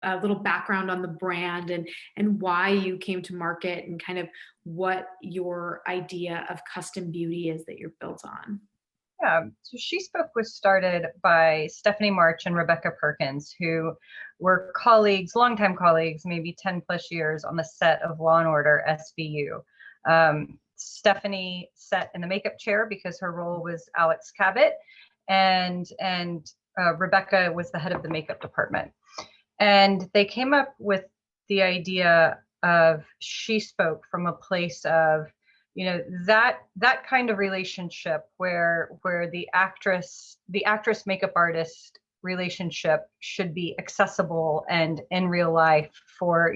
a little background on the brand and why you came to market and kind of what your idea of custom beauty is that you're built on. Yeah, so SheSpoke was started by Stephanie March and Rebecca Perkins, who were colleagues, longtime colleagues, maybe 10 plus years on the set of Law and Order SVU. Stephanie sat in the makeup chair because her role was Alex Cabot, and Rebecca was the head of the makeup department. And they came up with the idea of SheSpoke from a place of, that kind of relationship where the actress makeup artist relationship should be accessible and in real life for,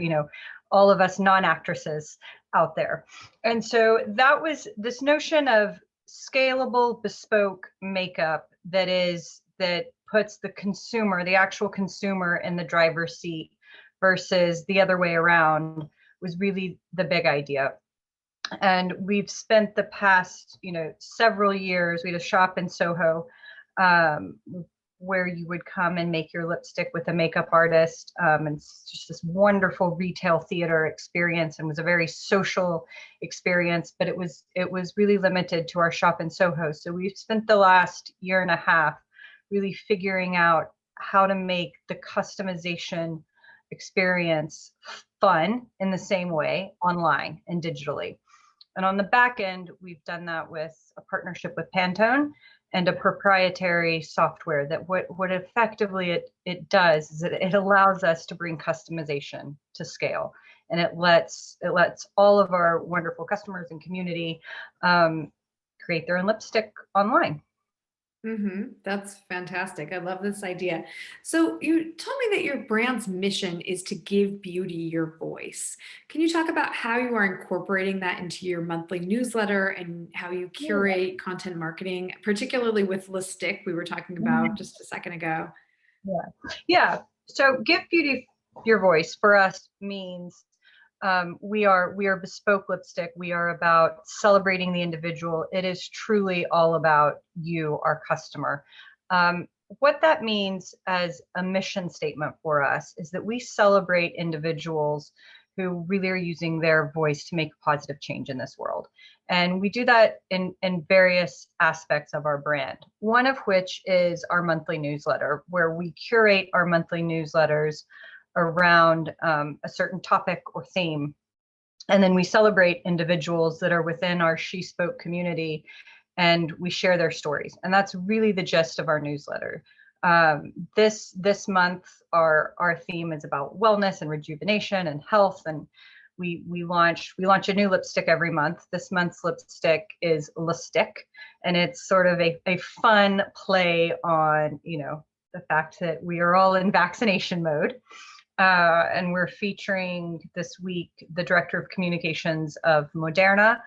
all of us non-actresses out there. And so that was this notion of scalable, bespoke makeup that puts the consumer, the actual consumer, in the driver's seat versus the other way around was really the big idea. And we've spent the past, several years, we had a shop in Soho where you would come and make your lipstick with a makeup artist. And it's just this wonderful retail theater experience, and was a very social experience, but it was really limited to our shop in Soho. So we've spent the last year and a half really figuring out how to make the customization experience fun in the same way online and digitally. And on the back end, we've done that with a partnership with Pantone and a proprietary software that what effectively it does is it allows us to bring customization to scale. And it lets all of our wonderful customers and community create their own lipstick online. That's fantastic. I love this idea. So you told me that your brand's mission is to give beauty your voice. Can you talk about how you are incorporating that into your monthly newsletter and how you curate content marketing, particularly with Lipstick we were talking about just a second ago? Yeah. So give beauty your voice for us means we are bespoke lipstick. We are about celebrating the individual. It is truly all about you, our customer. What that means as a mission statement for us is that we celebrate individuals who really are using their voice to make a positive change in this world. And we do that in various aspects of our brand, one of which is our monthly newsletter, where we curate our monthly newsletters around a certain topic or theme. And then we celebrate individuals that are within our SheSpoke community, and we share their stories. And that's really the gist of our newsletter. This month, our theme is about wellness and rejuvenation and health. And we launch a new lipstick every month. This month's lipstick is Lipstick, and it's sort of a fun play on, the fact that we are all in vaccination mode. And we're featuring this week the director of communications of Moderna.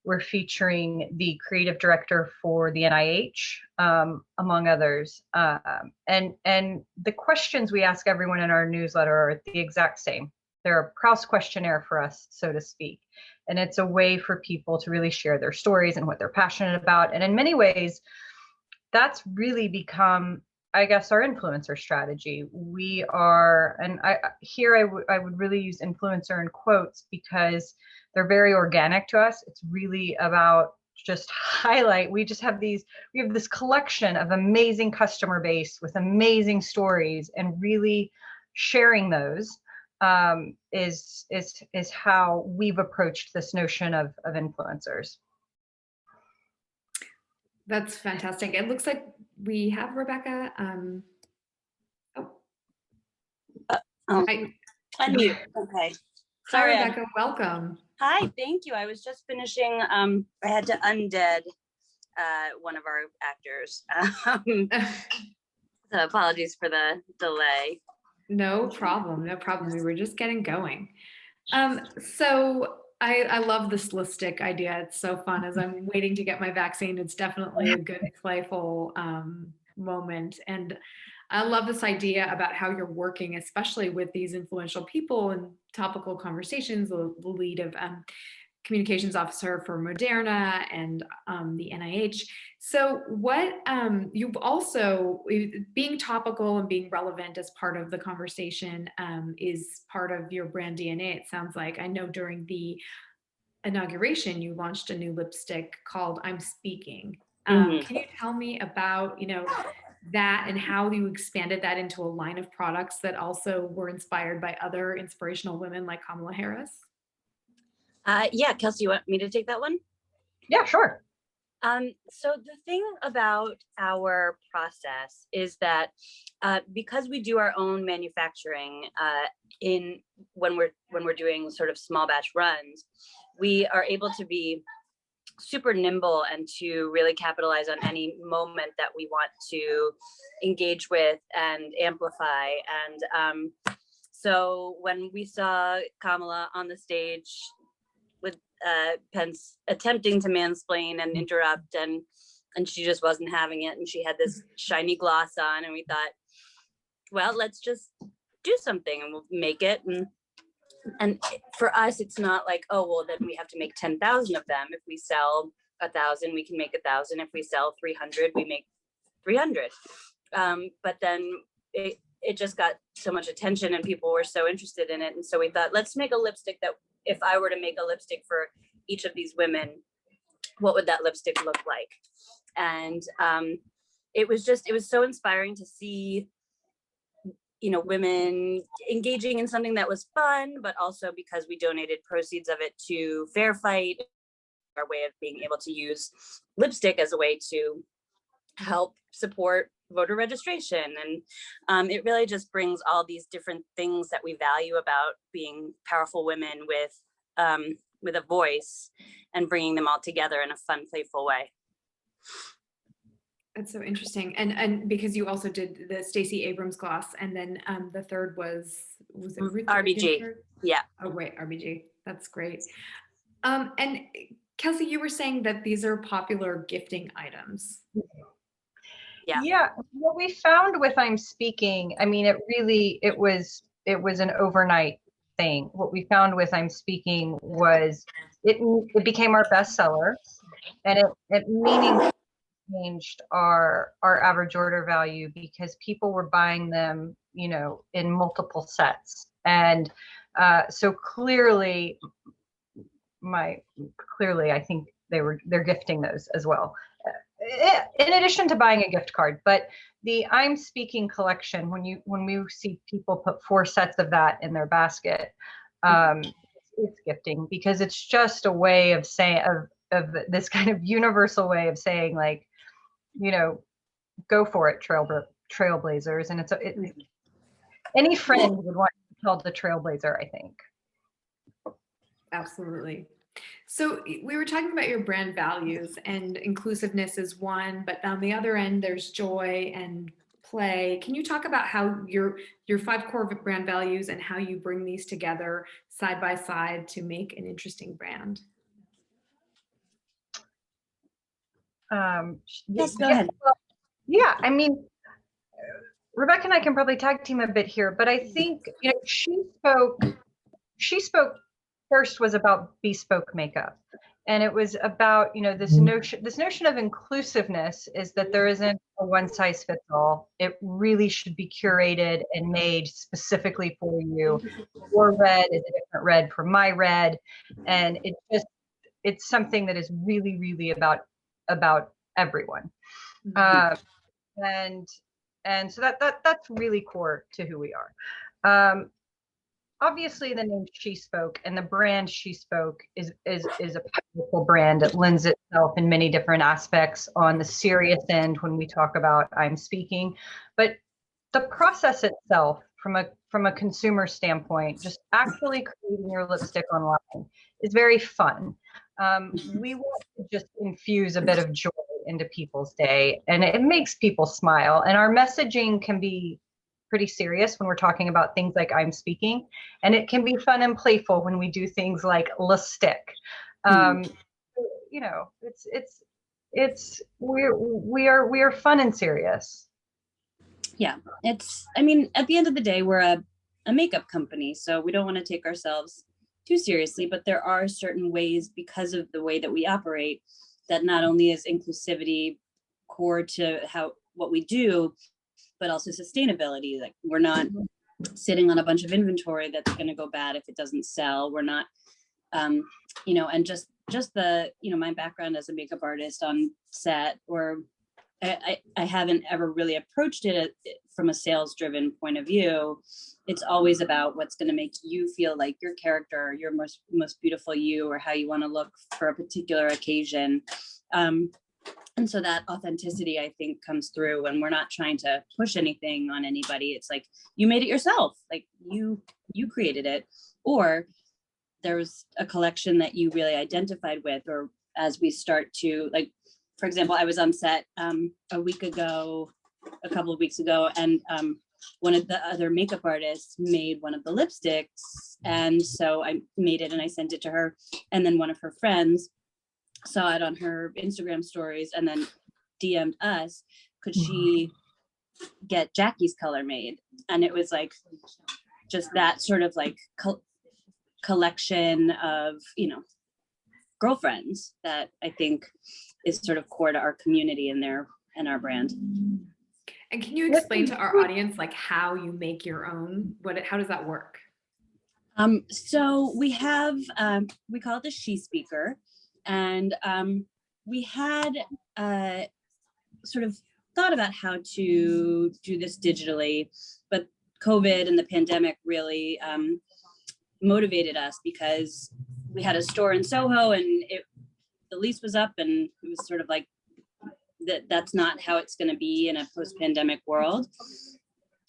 We're featuring the creative director for the NIH, among others. And the questions we ask everyone in our newsletter are the exact same. They're a Proust questionnaire for us, so to speak. And it's a way for people to really share their stories and what they're passionate about. And in many ways, that's really become, I guess, our influencer strategy. We are, and I would really use influencer in quotes because they're very organic to us. It's really about just highlight. We have this collection of amazing customer base with amazing stories, and really sharing those is how we've approached this notion of influencers. That's fantastic. It looks like we have Rebecca. Unmute. Okay. Sorry, hi, Rebecca. Welcome. Hi. Thank you. I was just finishing. I had to undead one of our actors. So apologies for the delay. No problem. No problem. We were just getting going. So I love this lipstick idea. It's so fun. As I'm waiting to get my vaccine, it's definitely a good, playful moment. And I love this idea about how you're working, especially with these influential people and topical conversations, the lead of communications officer for Moderna and the NIH. So what you've also, being topical and being relevant as part of the conversation is part of your brand DNA, it sounds like. I know during the inauguration, you launched a new lipstick called I'm Speaking. Can you tell me about, that and how you expanded that into a line of products that also were inspired by other inspirational women like Kamala Harris? Yeah, Kelsey, you want me to take that one? Yeah, sure. So the thing about our process is that because we do our own manufacturing when we're doing sort of small batch runs, we are able to be super nimble and to really capitalize on any moment that we want to engage with and amplify. And so when we saw Kamala on the stage with Pence attempting to mansplain and interrupt, and she just wasn't having it, and she had this shiny gloss on, and we thought, well, let's just do something and we'll make it. And for us, it's not like, oh, well, then we have to make 10,000 of them. If we sell 1,000, we can make 1,000. If we sell 300, we make 300. But then it just got so much attention and people were so interested in it. And so we thought, let's make a lipstick that if I were to make a lipstick for each of these women, what would that lipstick look like? And it was so inspiring to see women engaging in something that was fun, but also because we donated proceeds of it to Fair Fight, our way of being able to use lipstick as a way to help support voter registration. And it really just brings all these different things that we value about being powerful women with a voice and bringing them all together in a fun, playful way. That's so interesting. And because you also did the Stacey Abrams gloss, and then the third was it Ruth RBG? Yeah. Oh, right, RBG. That's great. And Kelsey, you were saying that these are popular gifting items. Yeah. What we found with I'm Speaking, I mean, it was an overnight thing. What we found with I'm Speaking was it became our bestseller, and it meaningfully changed our average order value because people were buying them, in multiple sets. And so clearly, I think they're gifting those as well, in addition to buying a gift card. But the I'm Speaking collection, when we see people put 4 sets of that in their basket, it's gifting, because it's just a way of saying of this kind of universal way of saying, like, go for it, trailblazers. And any friend would want to be called the trailblazer, I think. Absolutely. So we were talking about your brand values, and inclusiveness is one, but on the other end, there's joy and play. Can you talk about how your 5 core brand values and how you bring these together side by side to make an interesting brand? Yes, go ahead. Yeah, I mean, Rebecca and I can probably tag team a bit here, but I think SheSpoke first was about bespoke makeup, and it was about this notion of inclusiveness, is that there isn't a one size fits all. It really should be curated and made specifically for you. Your red is a different red from my red, and it's something that is really, really about everyone. And so that's really core to who we are. Obviously, the name SheSpoke and the brand SheSpoke is a powerful brand. It lends itself in many different aspects on the serious end when we talk about I'm Speaking, but the process itself, from a consumer standpoint, just actually creating your lipstick online is very fun. We want to just infuse a bit of joy into people's day, and it makes people smile. And our messaging can be pretty serious when we're talking about things like I'm Speaking, and it can be fun and playful when we do things like lipstick. We are fun and serious. Yeah, I mean, at the end of the day, we're a makeup company, so we don't want to take ourselves too seriously, but there are certain ways, because of the way that we operate, that not only is inclusivity core to what we do, but also sustainability. Like, we're not sitting on a bunch of inventory that's going to go bad if it doesn't sell. We're not, and just the, my background as a makeup artist on set, or I haven't ever really approached it from a sales driven point of view. It's always about what's going to make you feel like your character, your most beautiful you, or how you want to look for a particular occasion. And so that authenticity, I think, comes through when we're not trying to push anything on anybody. It's like, you made it yourself, like you created it, or there's a collection that you really identified with, or as we start to, like, for example, I was on set a couple of weeks ago, and one of the other makeup artists made one of the lipsticks. And so I made it and I sent it to her. And then one of her friends saw it on her Instagram stories and then DM'd us, could she get Jackie's color made? And it was like, just that sort of like collection of, girlfriends that I think is sort of core to our community and our brand. And can you explain to our audience, like, how you make your own? How does that work? So we have, we call it the SheSpeaker, and we had sort of thought about how to do this digitally, but COVID and the pandemic really motivated us, because we had a store in Soho and the lease was up, and it was sort of like, that's not how it's going to be in a post-pandemic world.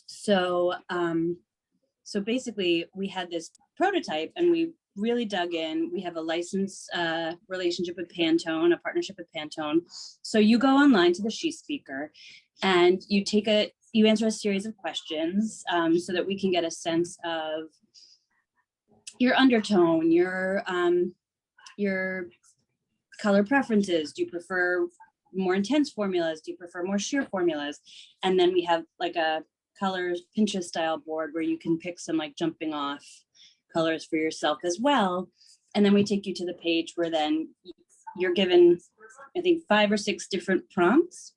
So basically we had this prototype and we really dug in. We have a license relationship with Pantone, a partnership with Pantone. So you go online to the SheSpeaker and you answer a series of questions so that we can get a sense of your undertone, your color preferences. Do you prefer more intense formulas? Do you prefer more sheer formulas? And then we have like a colors Pinterest style board where you can pick some like jumping off colors for yourself as well. And then we take you to the page where then you're given, I think, 5 or 6 different prompts,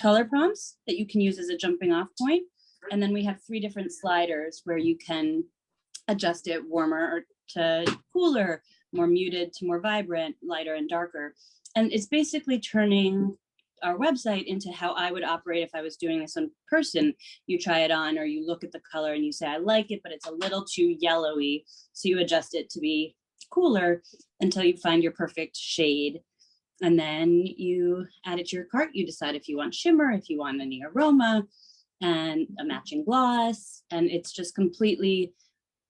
color prompts that you can use as a jumping off point. And then we have 3 different sliders where you can adjust it warmer to cooler, more muted to more vibrant, lighter and darker. And it's basically turning our website into how I would operate if I was doing this in person. You try it on, or you look at the color and you say, I like it, but it's a little too yellowy. So you adjust it to be cooler until you find your perfect shade. And then you add it to your cart. You decide if you want shimmer, if you want any aroma, and a matching gloss. And it's just completely,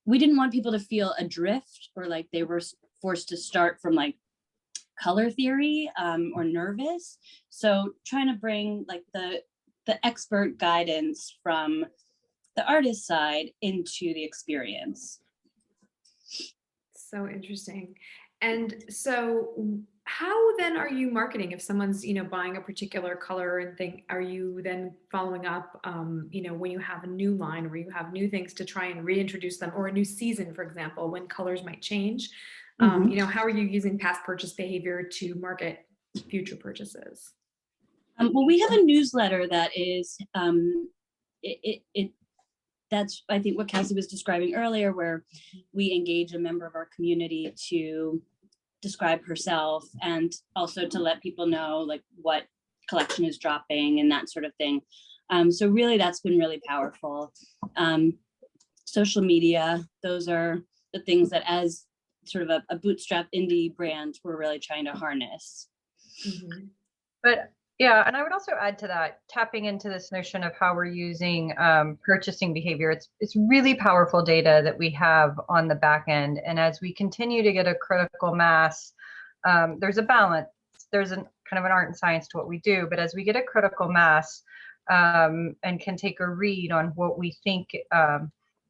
we didn't want people to feel adrift or like they were forced to start from like color theory or nervous. So trying to bring like the expert guidance from the artist side into the experience. So interesting. And so how then are you marketing if someone's, buying a particular color and thing? Are you then following up, when you have a new line or you have new things to try and reintroduce them, or a new season, for example, when colors might change? How are you using past purchase behavior to market future purchases? Well, we have a newsletter that is, that's, I think, what Kelsey was describing earlier, where we engage a member of our community to describe herself and also to let people know like what collection is dropping and that sort of thing. So really that's been really powerful. Social media, those are the things that as sort of a bootstrap indie brand, we're really trying to harness. Mm-hmm. But yeah, and I would also add to that, tapping into this notion of how we're using purchasing behavior. It's really powerful data that we have on the back end. And as we continue to get a critical mass, there's a balance. There's kind of an art and science to what we do. But as we get a critical mass and can take a read on what we think,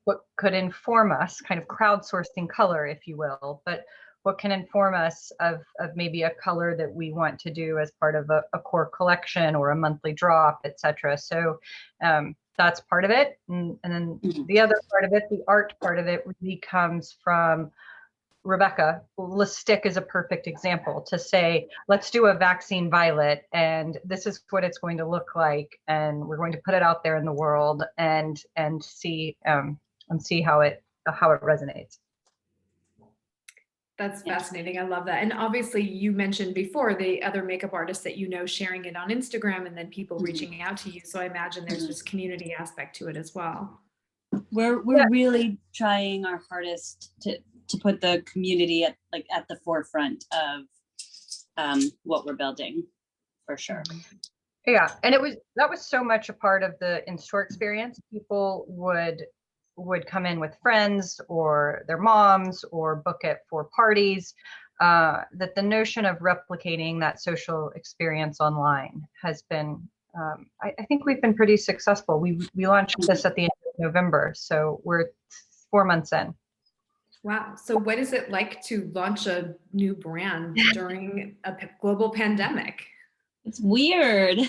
what could inform us, kind of crowdsourcing color, if you will, but what can inform us of maybe a color that we want to do as part of a core collection or a monthly drop, etc. So that's part of it. And then the other part of it, the art part of it, really comes from Rebecca, lipstick is a perfect example to say, let's do a vaccine violet, and this is what it's going to look like, and we're going to put it out there in the world and see how it resonates. That's fascinating. I love that. And obviously you mentioned before the other makeup artists that sharing it on Instagram and then people reaching out to you. So I imagine there's this community aspect to it as well. We're really trying our hardest to put the community at the forefront of what we're building, for sure. Yeah, and that was so much a part of the in-store experience. People would come in with friends or their moms or book it for parties. That the notion of replicating that social experience online has been, I think we've been pretty successful. We launched this at the end of November, so we're 4 months in. Wow. So what is it like to launch a new brand during a global pandemic? It's weird.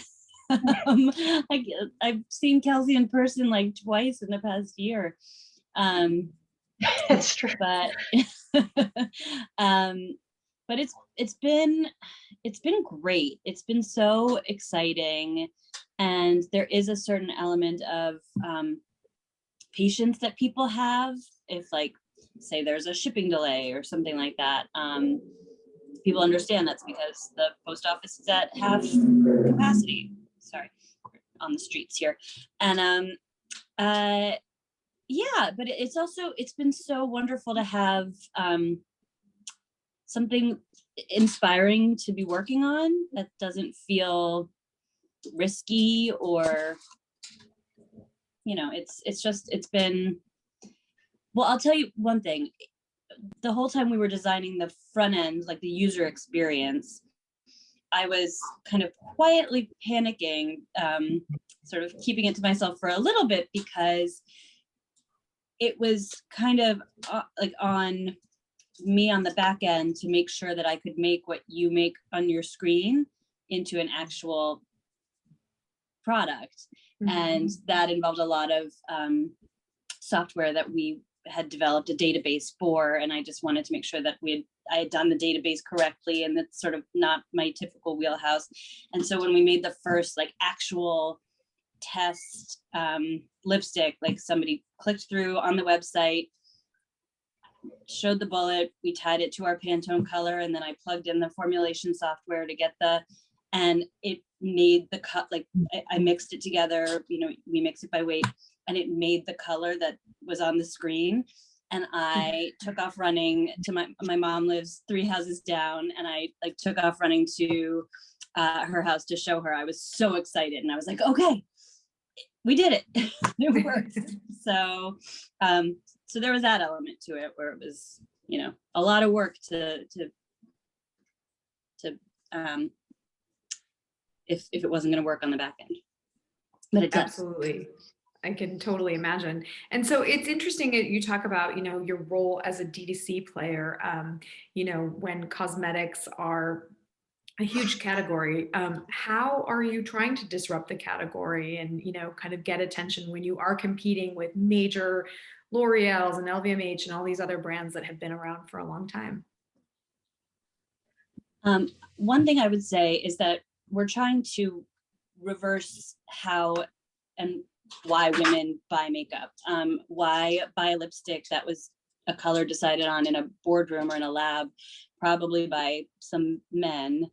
I've seen Kelsey in person like twice in the past year. It's true. But it's been great. It's been so exciting, and there is a certain element of patience that people have if, like, say there's a shipping delay or something like that. People understand that's because the post office is at half capacity. Sorry, on the streets here. And yeah, but it's been so wonderful to have something inspiring to be working on that doesn't feel risky, or, you know, it's been, well, I'll tell you one thing. The whole time we were designing the front end, like the user experience, I was kind of quietly panicking, sort of keeping it to myself for a little bit, because it was kind of like on me on the back end to make sure that I could make what you make on your screen into an actual product. Mm-hmm. And that involved a lot of software that we had developed a database for, and I just wanted to make sure that I had done the database correctly, and that's sort of not my typical wheelhouse. And so when we made the first like actual test lipstick, like somebody clicked through on the website, showed the bullet, we tied it to our Pantone color, and then I plugged in the formulation software to get and it made the cut, like I mixed it together, you know, we mix it by weight, and it made the color that was on the screen. And I took off running to my mom lives 3 houses down, and I like took off running to her house to show her. I was so excited, and I was like, okay, we did it. It worked. So there was that element to it where it was, you know, a lot of work to if it wasn't going to work on the back end. But it does. Absolutely. I can totally imagine. And so it's interesting that you talk about, you know, your role as a D2C player, you know, when cosmetics are a huge category. How are you trying to disrupt the category and, you know, kind of get attention when you are competing with major L'Oreal's and LVMH and all these other brands that have been around for a long time? One thing I would say is that we're trying to reverse how and why women buy makeup. Why buy a lipstick that was a color decided on in a boardroom or in a lab, probably by some men.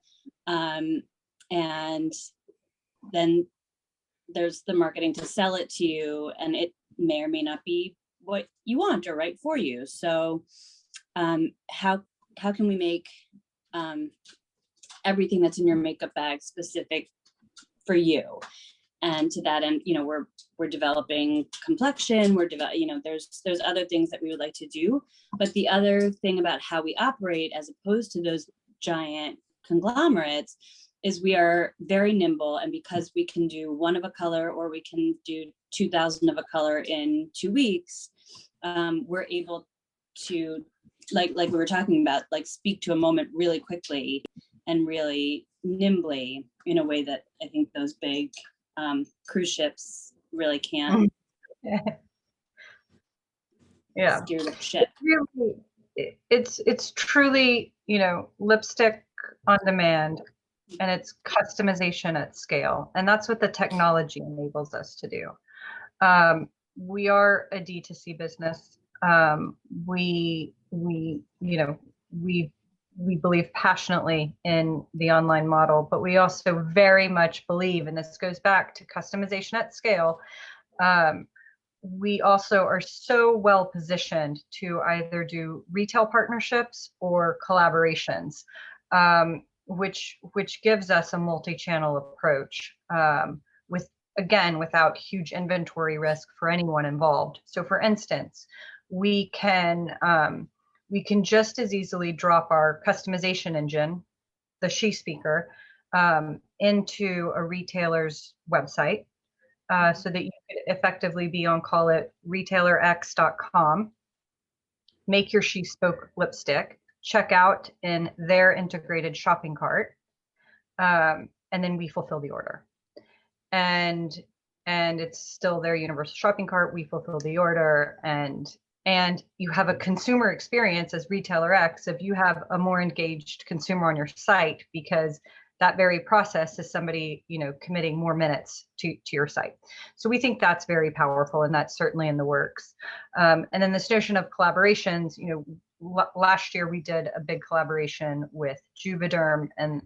And then there's the marketing to sell it to you, and it may or may not be what you want or right for you. So how can we make everything that's in your makeup bag specific for you? And to that end, you know, we're developing complexion. You know, there's other things that we would like to do. But the other thing about how we operate, as opposed to those giant conglomerates, is we are very nimble. And because we can do one of a color, or we can do 2,000 of a color in 2 weeks, we're able to, like we were talking about, like speak to a moment really quickly and really nimbly in a way that I think those big cruise ships really can't. Yeah, steer the ship. it's truly, you know, lipstick on demand, and it's customization at scale. And that's what the technology enables us to do. We are a D2C business. You know, we believe passionately in the online model, but we also very much believe, and this goes back to customization at scale. We also are so well positioned to either do retail partnerships or collaborations, which gives us a multi-channel approach, with, again, without huge inventory risk for anyone involved. So for instance, we can just as easily drop our customization engine, the SheSpeaker, into a retailer's website, so that you could effectively be on, call it retailerx.com, make your SheSpoke lipstick, check out in their integrated shopping cart, and then we fulfill the order. And it's still their universal shopping cart. We fulfill the order, and you have a consumer experience as Retailer X if you have a more engaged consumer on your site, because that very process is somebody, you know, committing more minutes to your site. So we think that's very powerful, and that's certainly in the works. And then this notion of collaborations, you know, last year we did a big collaboration with Juvederm, and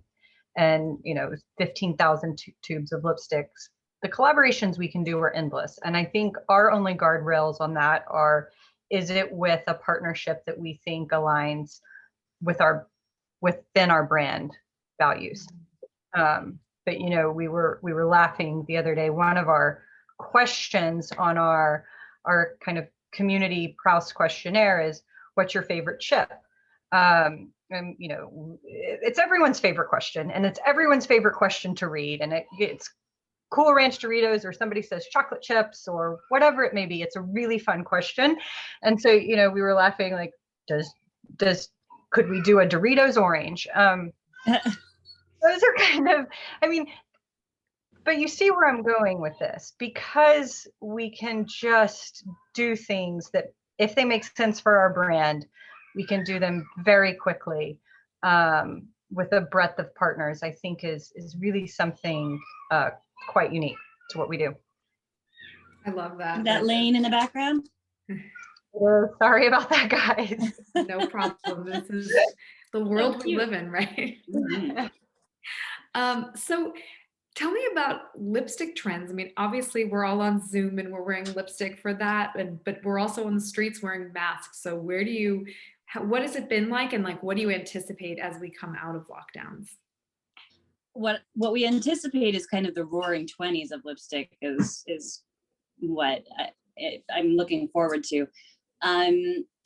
you know, 15,000 tubes of lipsticks. The collaborations we can do are endless. And I think our only guardrails on that are, is it with a partnership that we think aligns within our brand values? But you know, we were laughing the other day. One of our questions on our kind of community Proust questionnaire is, what's your favorite chip? And you know, it's everyone's favorite question, and it's everyone's favorite question to read. And it's Cool Ranch Doritos, or somebody says chocolate chips, or whatever it may be. It's a really fun question. And so, you know, we were laughing, like, could we do a Doritos orange? Those are kind of, I mean, but you see where I'm going with this, because we can just do things that, if they make sense for our brand, we can do them very quickly, with a breadth of partners. I think is really something quite unique to what we do. I love that. That lane in the background. Sorry about that, guys. No problem. This is the world we live in, right? Mm-hmm. So tell me about lipstick trends. I mean, obviously we're all on Zoom and we're wearing lipstick for that, but we're also on the streets wearing masks. So what has it been like, and like, what do you anticipate as we come out of lockdowns? What we anticipate is kind of the roaring 20s of lipstick is what I'm looking forward to.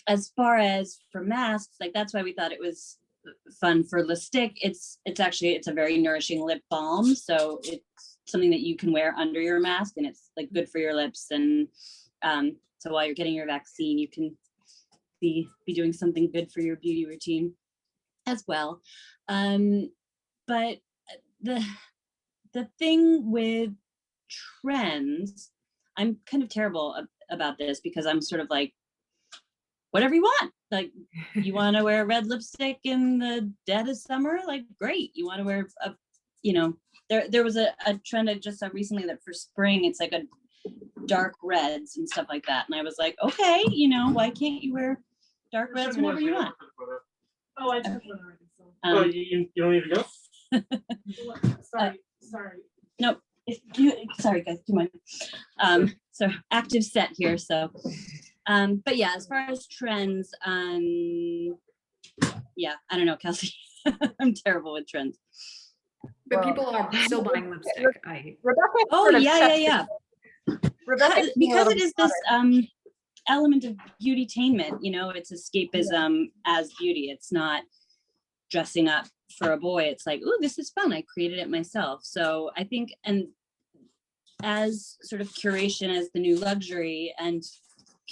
As far as for masks, like, that's why we thought it was fun for lipstick. It's a very nourishing lip balm, so it's something that you can wear under your mask, and it's like good for your lips. And so while you're getting your vaccine, you can be doing something good for your beauty routine as well. But the thing with trends, I'm kind of terrible about this, because I'm sort of like, whatever you want. Like, you want to wear red lipstick in the dead of summer? Like, great. You want to wear there was a trend I just saw recently that for spring, it's like a dark reds and stuff like that. And I was like, okay, you know, why can't you wear dark reds whenever you want? Oh, I took one already. You don't need to go? Sorry. Nope. Sorry, guys. Do you mind? So active set here. So, but yeah, as far as trends, yeah, I don't know, Kelsey. I'm terrible with trends. But people are still buying lipstick. Oh yeah. Rebecca, because it is this element of beautytainment, you know, it's escapism as beauty. It's not dressing up for a boy. It's like, ooh, this is fun. I created it myself. So I think, and as sort of curation as the new luxury, and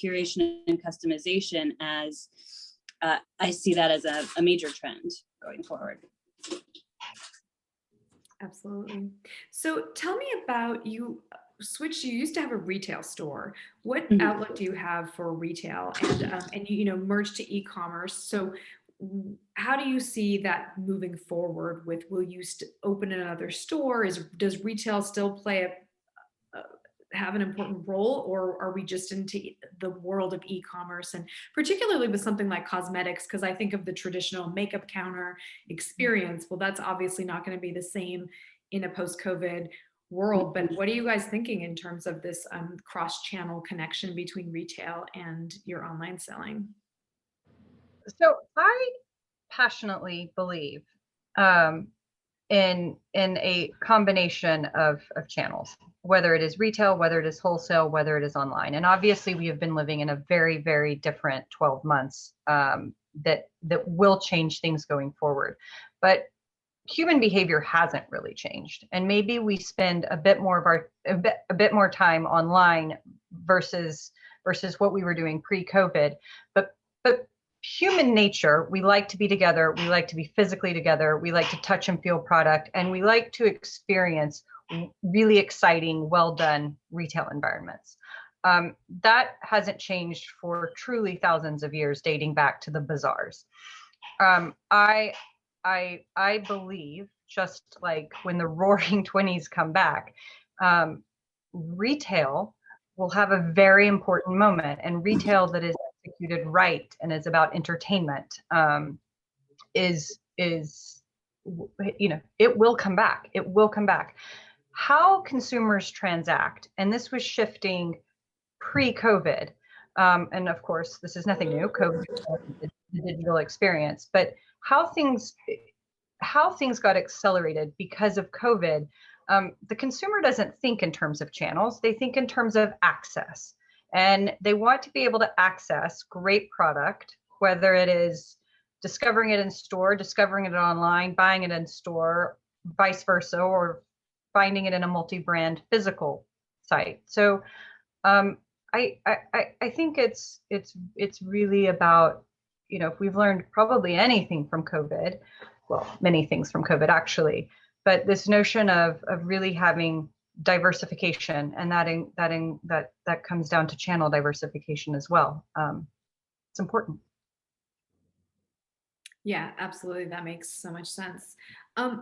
curation and customization as, I see that as a major trend going forward. Absolutely. So tell me about, you switched, you used to have a retail store. What Mhm. outlook do you have for retail and you know, merged to e-commerce? So how do you see that moving forward with, will you open another store? Does retail still play have an important role, or are we just into the world of e-commerce, and particularly with something like cosmetics? Because I think of the traditional makeup counter experience. Well, that's obviously not going to be the same in a post-COVID world, but what are you guys thinking in terms of this cross-channel connection between retail and your online selling? So I passionately believe um, in a combination of channels, whether it is retail, whether it is wholesale, whether it is online. And obviously, we have been living in a very, very different 12 months that will change things going forward. But human behavior hasn't really changed, and maybe we spend a bit more of our a bit more time online versus what we were doing pre-COVID. But human nature, we like to be together, we like to be physically together, we like to touch and feel product, and we like to experience really exciting, well done retail environments. That hasn't changed for truly thousands of years, dating back to the bazaars. I believe, just like when the Roaring '20s come back, retail will have a very important moment, and retail that is executed right and is about entertainment is you know, it will come back. It will come back. How consumers transact, and this was shifting pre-COVID, and of course, this is nothing new. COVID, the digital experience, but how things got accelerated because of COVID. The consumer doesn't think in terms of channels; they think in terms of access, and they want to be able to access great product, whether it is discovering it in store, discovering it online, buying it in store, vice versa, or finding it in a multi-brand physical site. So I think it's really about, you know, if we've learned probably anything from COVID, well, many things from COVID actually, but this notion of really having diversification, and that comes down to channel diversification as well. It's important. Yeah, absolutely. That makes so much sense.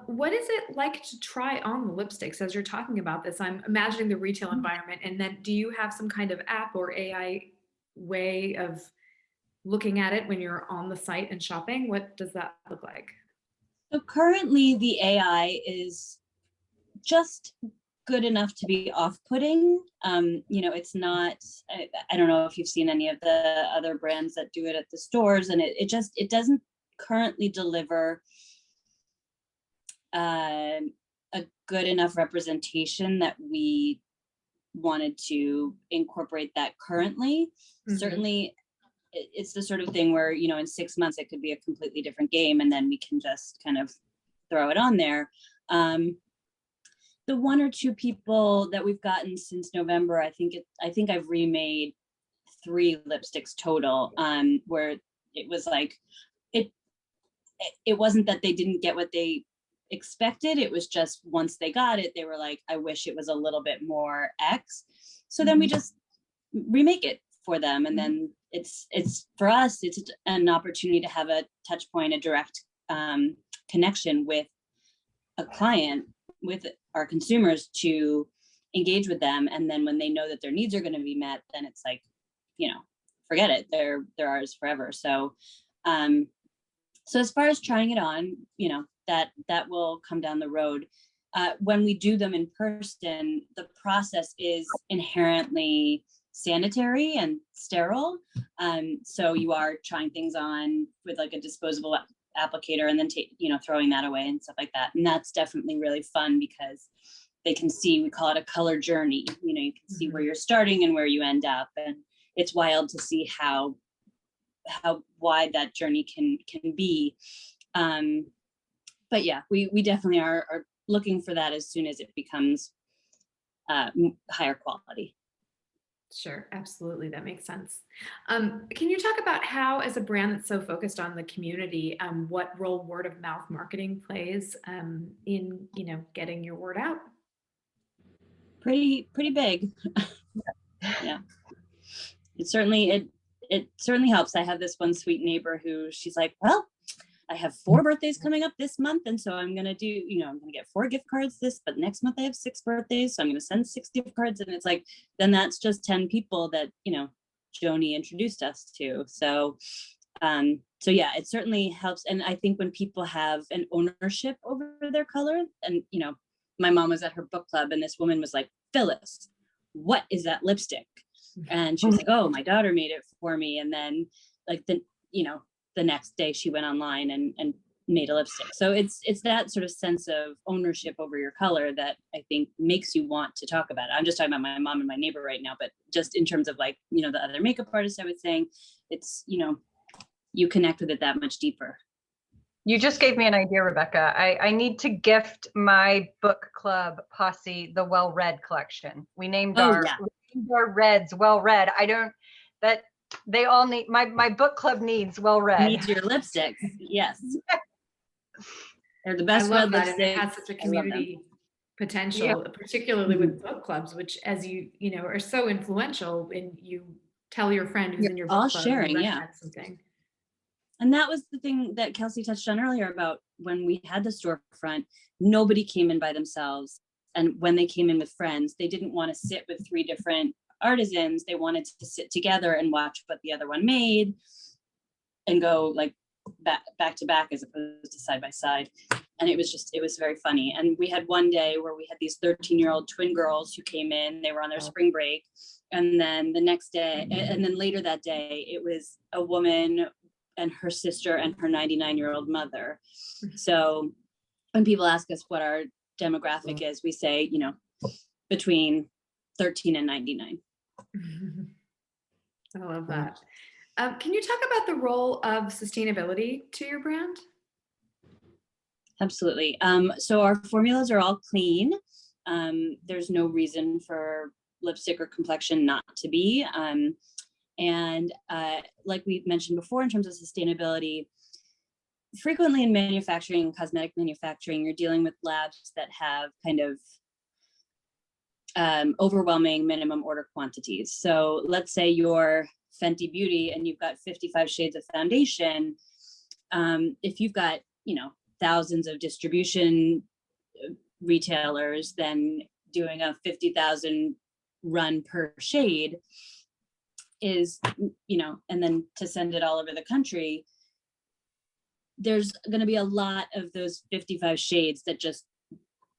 What is it like to try on the lipsticks as you're talking about this? I'm imagining the retail environment, and then do you have some kind of app or AI way of looking at it when you're on the site and shopping? What does that look like? So currently the AI is just good enough to be off-putting. You know, it's not, I don't know if you've seen any of the other brands that do it at the stores, and it doesn't currently deliver a good enough representation that we wanted to incorporate that currently. Mm-hmm. Certainly it's the sort of thing where, you know, in 6 months it could be a completely different game, and then we can just kind of throw it on there. The one or two people that we've gotten since November, I think I've remade 3 lipsticks total, where it was like, it wasn't that they didn't get what they expected. It was just once they got it, they were like, I wish it was a little bit more X. So then we just remake it for them. And then it's for us, it's an opportunity to have a touch point, a direct connection with a client, with our consumers, to engage with them. And then when they know that their needs are going to be met, then it's like, you know, forget it. They're ours forever. So, so as far as trying it on, you know, that will come down the road. When we do them in person, the process is inherently sanitary and sterile. So you are trying things on with like a disposable applicator, and then throwing that away and stuff like that. And that's definitely really fun because they can see, we call it a color journey. You know, you can see where you're starting and where you end up, and it's wild to see how wide that journey can be. But yeah, we definitely are looking for that as soon as it becomes higher quality. Sure, absolutely. That makes sense. Can you talk about how, as a brand that's so focused on the community, what role word of mouth marketing plays in, you know, getting your word out? pretty big. Yeah. It certainly helps. I have this one sweet neighbor who she's like, well, I have 4 birthdays coming up this month. And so I'm going to do, I'm going to get 4 gift cards but next month I have 6 birthdays. So I'm going to send 6 gift cards. And it's like, then that's just 10 people that, Joni introduced us to. So yeah, it certainly helps. And I think when people have an ownership over their color, and, my mom was at her book club and this woman was like, Phyllis, what is that lipstick? And she was like, oh, my daughter made it for me. And then like the next day she went online and made a lipstick. So it's that sort of sense of ownership over your color that I think makes you want to talk about it. I'm just talking about my mom and my neighbor right now, but just in terms of like, the other makeup artists, I was saying, it's, you connect with it that much deeper. You just gave me an idea, Rebecca. I need to gift my book club posse the Well Read collection. We named our reds Well Read. They all need, my book club needs Well Read. Needs your lipsticks. Yes. They're the best red lipsticks. It has such a community potential, particularly with book clubs, which, as you are so influential. When you tell your friend who's in your book all club, sharing, something. And that was the thing that Kelsey touched on earlier about when we had the storefront, nobody came in by themselves. And when they came in with friends, they didn't want to sit with 3 different artisans. They wanted to sit together and watch what the other one made and go like back to back as opposed to side by side. And it was very funny. And we had one day where we had these 13-year-old twin girls who came in, they were on their spring break. And then the next day, and then later that day, it was a woman and her sister and her 99-year-old mother. So when people ask us what our demographic is, we say, between 13 and 99. I love that. Can you talk about the role of sustainability to your brand? Absolutely. So our formulas are all clean. There's no reason for lipstick or complexion not to be. And like we mentioned before, in terms of sustainability, frequently in manufacturing, cosmetic manufacturing, you're dealing with labs that have kind of overwhelming minimum order quantities. So let's say you're Fenty Beauty and you've got 55 shades of foundation. If you've got, thousands of distribution retailers, then doing a 50,000 run per shade is, and then to send it all over the country, there's going to be a lot of those 55 shades that just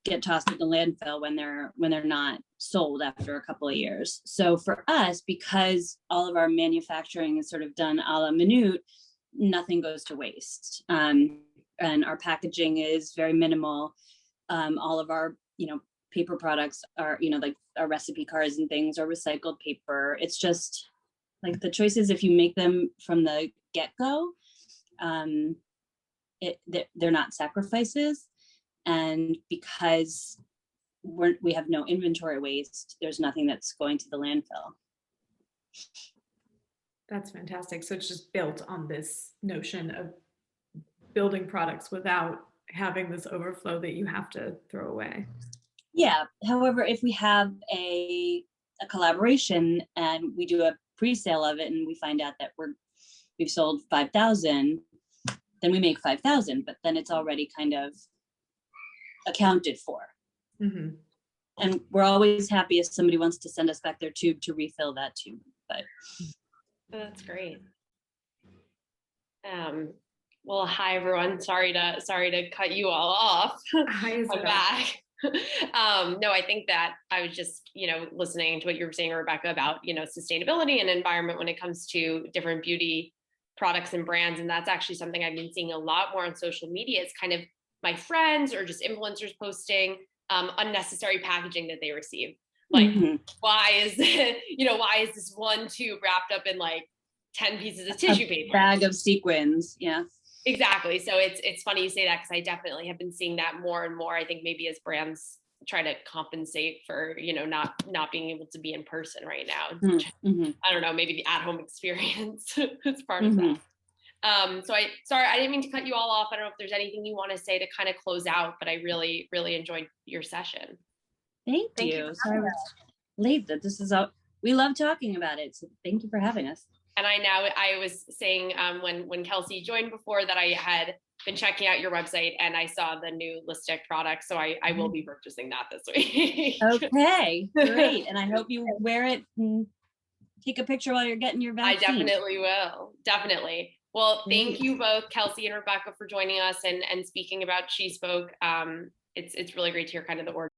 get tossed in the landfill when they're not sold after a couple of years. So for us, because all of our manufacturing is sort of done a la minute, nothing goes to waste. And our packaging is very minimal. All of our, paper products are, like our recipe cards and things are recycled paper. It's just like the choices, if you make them from the get-go, they're not sacrifices. And because we have no inventory waste, there's nothing that's going to the landfill. That's fantastic. So it's just built on this notion of building products without having this overflow that you have to throw away. Yeah. However, if we have a collaboration and we do a pre-sale of it and we find out that we've sold 5,000, then we make 5,000, but then it's already kind of accounted for. Mm-hmm. And we're always happy if somebody wants to send us back their tube to refill that tube. But that's great. Well, hi everyone. Sorry to cut you all off. Hi, I'm back. No, I think that I was just, listening to what you were saying, Rebecca, about, sustainability and environment when it comes to different beauty products and brands. And that's actually something I've been seeing a lot more on social media. It's kind of my friends or just influencers posting unnecessary packaging that they receive. Like, why is this one tube wrapped up in like 10 pieces of tissue paper? Bag of sequins. Yeah. Exactly. So it's funny you say that, because I definitely have been seeing that more and more. I think maybe as brands try to compensate for, not being able to be in person right now. I don't know, maybe the at-home experience is part of that. Sorry, I didn't mean to cut you all off. I don't know if there's anything you want to say to kind of close out, but I really, really enjoyed your session. Thank Thank you. you for Sorry I was late. That this is we love talking about it. So thank you for having us. And I was saying when Kelsey joined before that I had been checking out your website and I saw the new lipstick product. So I will be purchasing that this week. Okay, great. And I hope you wear it and take a picture while you're getting your I vaccine. definitely will. Definitely. Well, thank you both, Kelsey and Rebecca, for joining us and speaking about SheSpoke. It's really great to hear kind of the origin